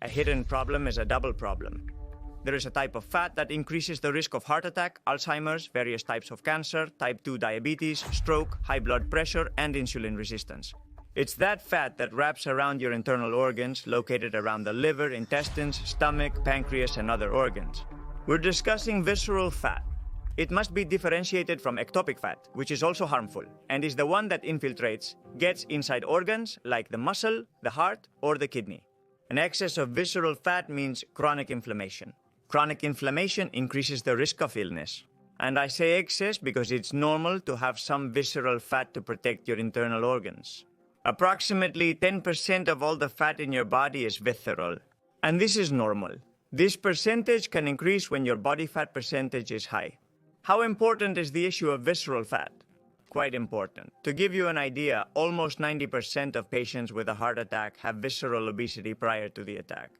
A hidden problem is a double problem. There is a type of fat that increases the risk of heart attack, Alzheimer's, various types of cancer, type 2 diabetes, stroke, high blood pressure, and insulin resistance. It's that fat that wraps around your internal organs, located around the liver, intestines, stomach, pancreas, and other organs. We're discussing visceral fat. It must be differentiated from ectopic fat, which is also harmful, and is the one that infiltrates, gets inside organs like the muscle, the heart, or the kidney. An excess of visceral fat means chronic inflammation. Chronic inflammation increases the risk of illness. And I say excess because it's normal to have some visceral fat to protect your internal organs. Approximately 10% of all the fat in your body is visceral. And this is normal. This percentage can increase when your body fat percentage is high. How important is the issue of visceral fat? Quite important. To give you an idea, almost 90% of patients with a heart attack have visceral obesity prior to the attack.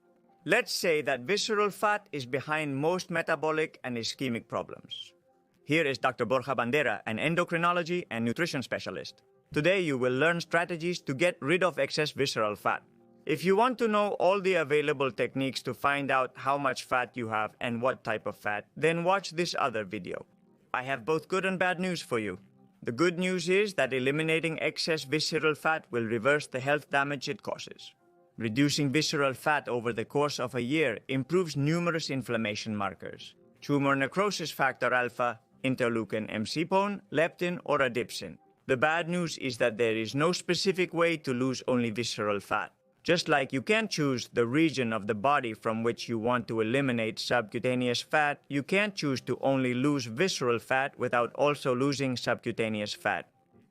Let's say that visceral fat is behind most metabolic and ischemic problems. Here is Dr. Borja Bandera, an endocrinology and nutrition specialist. Today you will learn strategies to get rid of excess visceral fat. If you want to know all the available techniques to find out how much fat you have and what type of fat, then watch this other video. I have both good and bad news for you. The good news is that eliminating excess visceral fat will reverse the health damage it causes. Reducing visceral fat over the course of a year improves numerous inflammation markers: tumor necrosis factor alpha, interleukin MC-pone, leptin, or adipsin. The bad news is that there is no specific way to lose only visceral fat. Just like you can't choose the region of the body from which you want to eliminate subcutaneous fat, you can't choose to only lose visceral fat without also losing subcutaneous fat.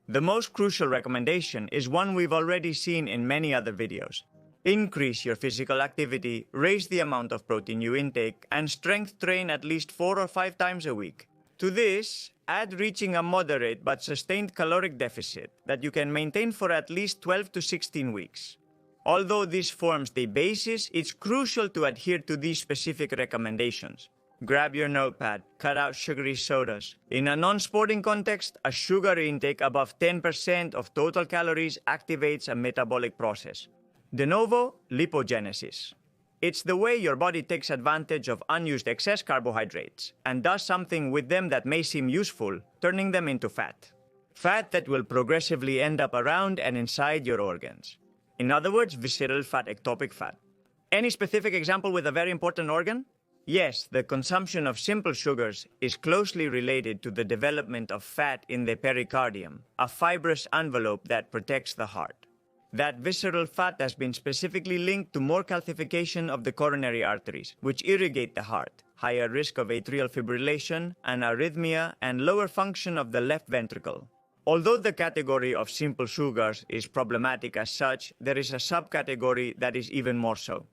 The most crucial recommendation is one we've already seen in many other videos. Increase your physical activity, raise the amount of protein you intake, and strength train at least 4 or 5 times a week. To this, add reaching a moderate but sustained caloric deficit that you can maintain for at least 12 to 16 weeks. Although this forms the basis, it's crucial to adhere to these specific recommendations. Grab your notepad, cut out sugary sodas. In a non-sporting context, a sugar intake above 10% of total calories activates a metabolic process. De novo, lipogenesis. It's the way your body takes advantage of unused excess carbohydrates and does something with them that may seem useful, turning them into fat. Fat that will progressively end up around and inside your organs. In other words, visceral fat, ectopic fat. Any specific example with a very important organ? Yes, the consumption of simple sugars is closely related to the development of fat in the pericardium, a fibrous envelope that protects the heart. That visceral fat has been specifically linked to more calcification of the coronary arteries, which irrigate the heart, higher risk of atrial fibrillation and arrhythmia, and lower function of the left ventricle. Although the category of simple sugars is problematic as such, there is a subcategory that is even more so.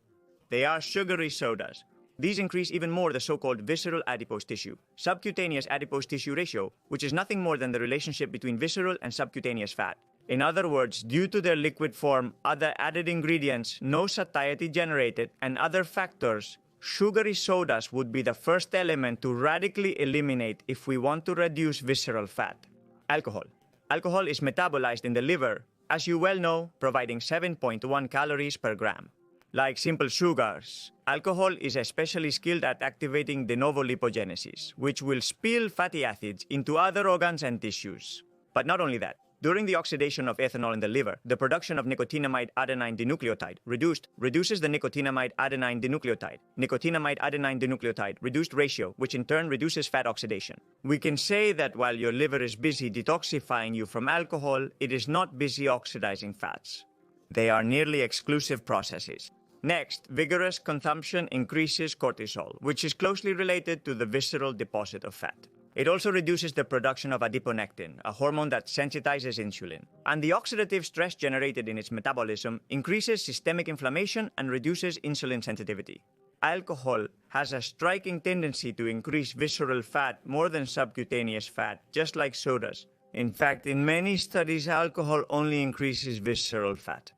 They are sugary sodas. These increase even more the so-called visceral adipose tissue, subcutaneous adipose tissue ratio, which is nothing more than the relationship between visceral and subcutaneous fat. In other words, due to their liquid form, other added ingredients, no satiety generated, and other factors, sugary sodas would be the first element to radically eliminate if we want to reduce visceral fat. Alcohol. Alcohol is metabolized in the liver, as you well know, providing 7.1 calories per gram. Like simple sugars, alcohol is especially skilled at activating de novo lipogenesis, which will spill fatty acids into other organs and tissues. But not only that. During the oxidation of ethanol in the liver, the production of nicotinamide adenine dinucleotide reduces the nicotinamide adenine dinucleotide. Nicotinamide adenine dinucleotide reduced ratio, which in turn reduces fat oxidation. We can say that while your liver is busy detoxifying you from alcohol, it is not busy oxidizing fats. They are nearly exclusive processes. Next, vigorous consumption increases cortisol, which is closely related to the visceral deposit of fat. It also reduces the production of adiponectin, a hormone that sensitizes insulin. And the oxidative stress generated in its metabolism increases systemic inflammation and reduces insulin sensitivity. Alcohol has a striking tendency to increase visceral fat more than subcutaneous fat, just like sodas. In fact, in many studies, alcohol only increases visceral fat.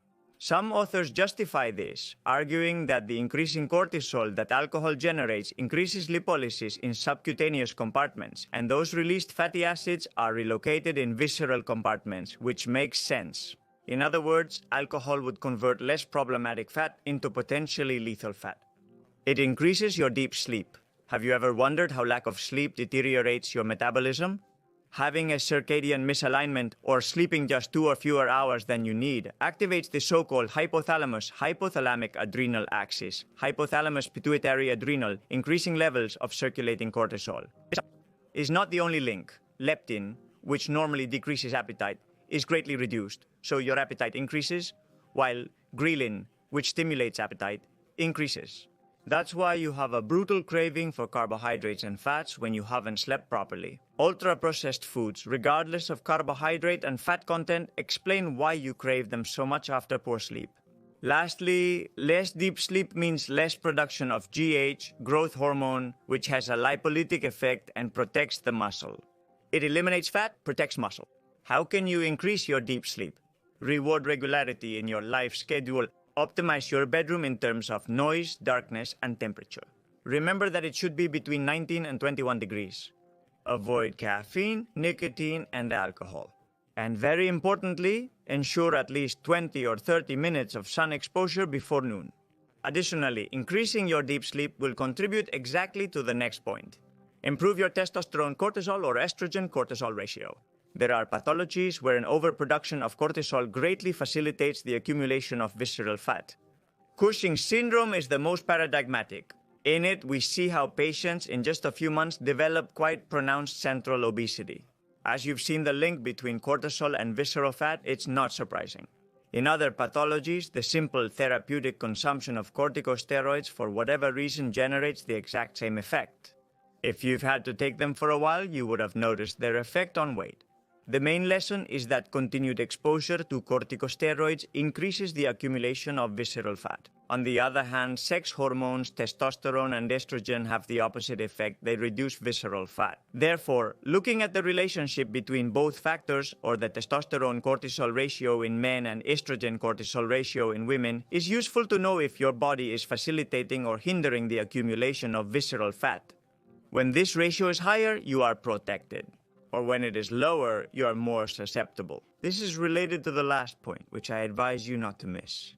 Some authors justify this, arguing that the increasing cortisol that alcohol generates increases lipolysis in subcutaneous compartments, and those released fatty acids are relocated in visceral compartments, which makes sense. In other words, alcohol would convert less problematic fat into potentially lethal fat. It increases your deep sleep. Have you ever wondered how lack of sleep deteriorates your metabolism? Having a circadian misalignment or sleeping just 2 or fewer hours than you need activates the so-called hypothalamic adrenal axis, hypothalamus pituitary adrenal, increasing levels of circulating cortisol. Is not the only link. Leptin, which normally decreases appetite, is greatly reduced, so your appetite increases, while ghrelin, which stimulates appetite, increases. That's why you have a brutal craving for carbohydrates and fats when you haven't slept properly. Ultra-processed foods, regardless of carbohydrate and fat content, explain why you crave them so much after poor sleep. Lastly, less deep sleep means less production of GH, growth hormone, which has a lipolytic effect and protects the muscle. It eliminates fat, protects muscle. How can you increase your deep sleep? Reward regularity in your life schedule. Optimize your bedroom in terms of noise, darkness, and temperature. Remember that it should be between 19 and 21 degrees. Avoid caffeine, nicotine, and alcohol. And very importantly, ensure at least 20 or 30 minutes of sun exposure before noon. Additionally, increasing your deep sleep will contribute exactly to the next point. Improve your testosterone-cortisol or estrogen-cortisol ratio. There are pathologies where an overproduction of cortisol greatly facilitates the accumulation of visceral fat. Cushing's syndrome is the most paradigmatic. In it, we see how patients in just a few months develop quite pronounced central obesity. As you've seen the link between cortisol and visceral fat, it's not surprising. In other pathologies, the simple therapeutic consumption of corticosteroids for whatever reason generates the exact same effect. If you've had to take them for a while, you would have noticed their effect on weight. The main lesson is that continued exposure to corticosteroids increases the accumulation of visceral fat. On the other hand, sex hormones, testosterone and estrogen have the opposite effect. They reduce visceral fat. Therefore, looking at the relationship between both factors, or the testosterone-cortisol ratio in men and estrogen-cortisol ratio in women, is useful to know if your body is facilitating or hindering the accumulation of visceral fat. When this ratio is higher, you are protected. Or when it is lower, you are more susceptible. This is related to the last point, which I advise you not to miss.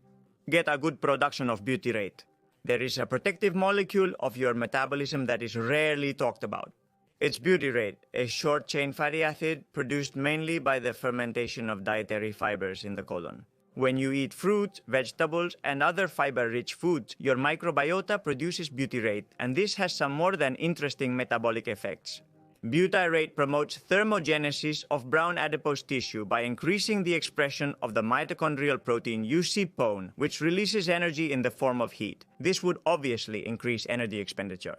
Get a good production of butyrate. There is a protective molecule of your metabolism that is rarely talked about. It's butyrate, a short-chain fatty acid produced mainly by the fermentation of dietary fibers in the colon. When you eat fruit, vegetables, and other fiber-rich foods, your microbiota produces butyrate, and this has some more than interesting metabolic effects. Butyrate promotes thermogenesis of brown adipose tissue by increasing the expression of the mitochondrial protein UC-PONE, which releases energy in the form of heat. This would obviously increase energy expenditure.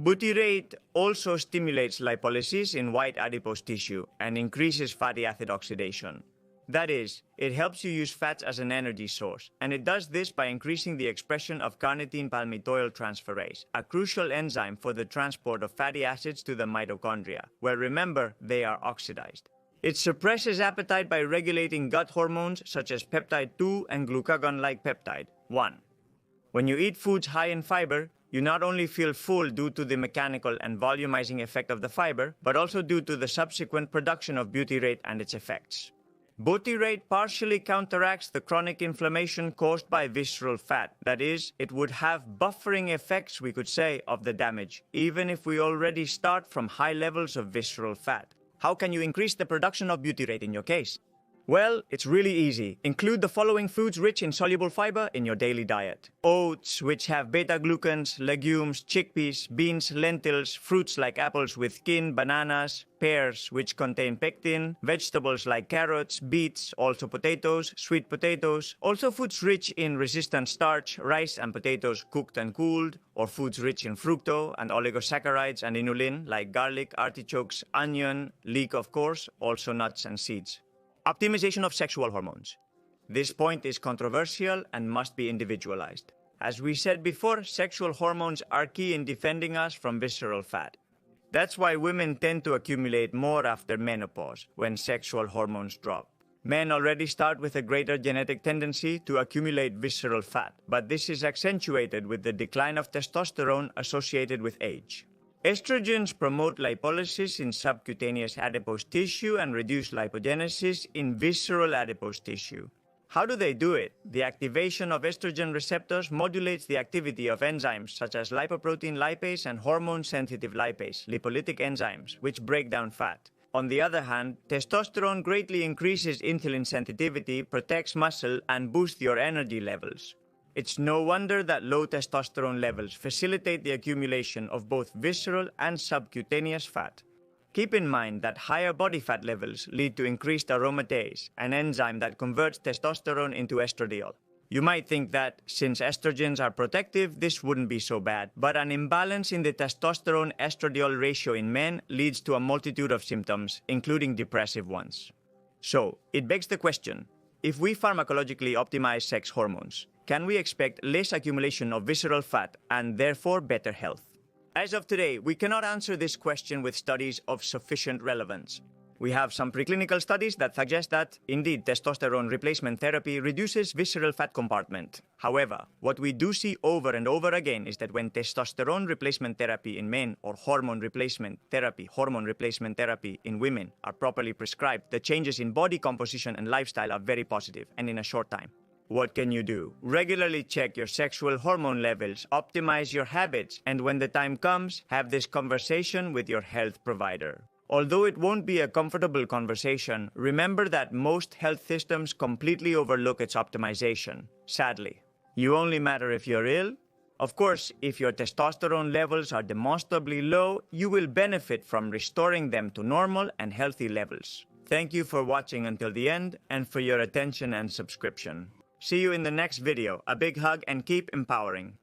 Butyrate also stimulates lipolysis in white adipose tissue and increases fatty acid oxidation. That is, it helps you use fats as an energy source, and it does this by increasing the expression of carnitine palmitoyl transferase, a crucial enzyme for the transport of fatty acids to the mitochondria, where, remember, they are oxidized. It suppresses appetite by regulating gut hormones such as peptide 2 and glucagon-like peptide 1. When you eat foods high in fiber, you not only feel full due to the mechanical and volumizing effect of the fiber, but also due to the subsequent production of butyrate and its effects. Butyrate partially counteracts the chronic inflammation caused by visceral fat. That is, it would have buffering effects, we could say, of the damage, even if we already start from high levels of visceral fat. How can you increase the production of butyrate in your case? Well, it's really easy. Include the following foods rich in soluble fiber in your daily diet. Oats, which have beta-glucans, legumes, chickpeas, beans, lentils, fruits like apples with skin, bananas, pears, which contain pectin, vegetables like carrots, beets, also potatoes, sweet potatoes, also foods rich in resistant starch, rice and potatoes cooked and cooled, or foods rich in fructose and oligosaccharides and inulin like garlic, artichokes, onion, leek of course, also nuts and seeds. Optimization of sexual hormones. This point is controversial and must be individualized. As we said before, sexual hormones are key in defending us from visceral fat. That's why women tend to accumulate more after menopause, when sexual hormones drop. Men already start with a greater genetic tendency to accumulate visceral fat, but this is accentuated with the decline of testosterone associated with age. Estrogens promote lipolysis in subcutaneous adipose tissue and reduce lipogenesis in visceral adipose tissue. How do they do it? The activation of estrogen receptors modulates the activity of enzymes such as lipoprotein lipase and hormone-sensitive lipase, lipolytic enzymes, which break down fat. On the other hand, testosterone greatly increases insulin sensitivity, protects muscle, and boosts your energy levels. It's no wonder that low testosterone levels facilitate the accumulation of both visceral and subcutaneous fat. Keep in mind that higher body fat levels lead to increased aromatase, an enzyme that converts testosterone into estradiol. You might think that, since estrogens are protective, this wouldn't be so bad, but an imbalance in the testosterone-estradiol ratio in men leads to a multitude of symptoms, including depressive ones. So, it begs the question, if we pharmacologically optimize sex hormones, can we expect less accumulation of visceral fat and therefore better health? As of today, we cannot answer this question with studies of sufficient relevance. We have some preclinical studies that suggest that, indeed, testosterone replacement therapy reduces visceral fat compartment. However, what we do see over and over again is that when testosterone replacement therapy in men or hormone replacement therapy in women are properly prescribed, the changes in body composition and lifestyle are very positive and in a short time. What can you do? Regularly check your sexual hormone levels, optimize your habits, and when the time comes, have this conversation with your health provider. Although it won't be a comfortable conversation, remember that most health systems completely overlook its optimization, sadly. You only matter if you're ill. Of course, if your testosterone levels are demonstrably low, you will benefit from restoring them to normal and healthy levels. Thank you for watching until the end and for your attention and subscription. See you in the next video. A big hug and keep empowering.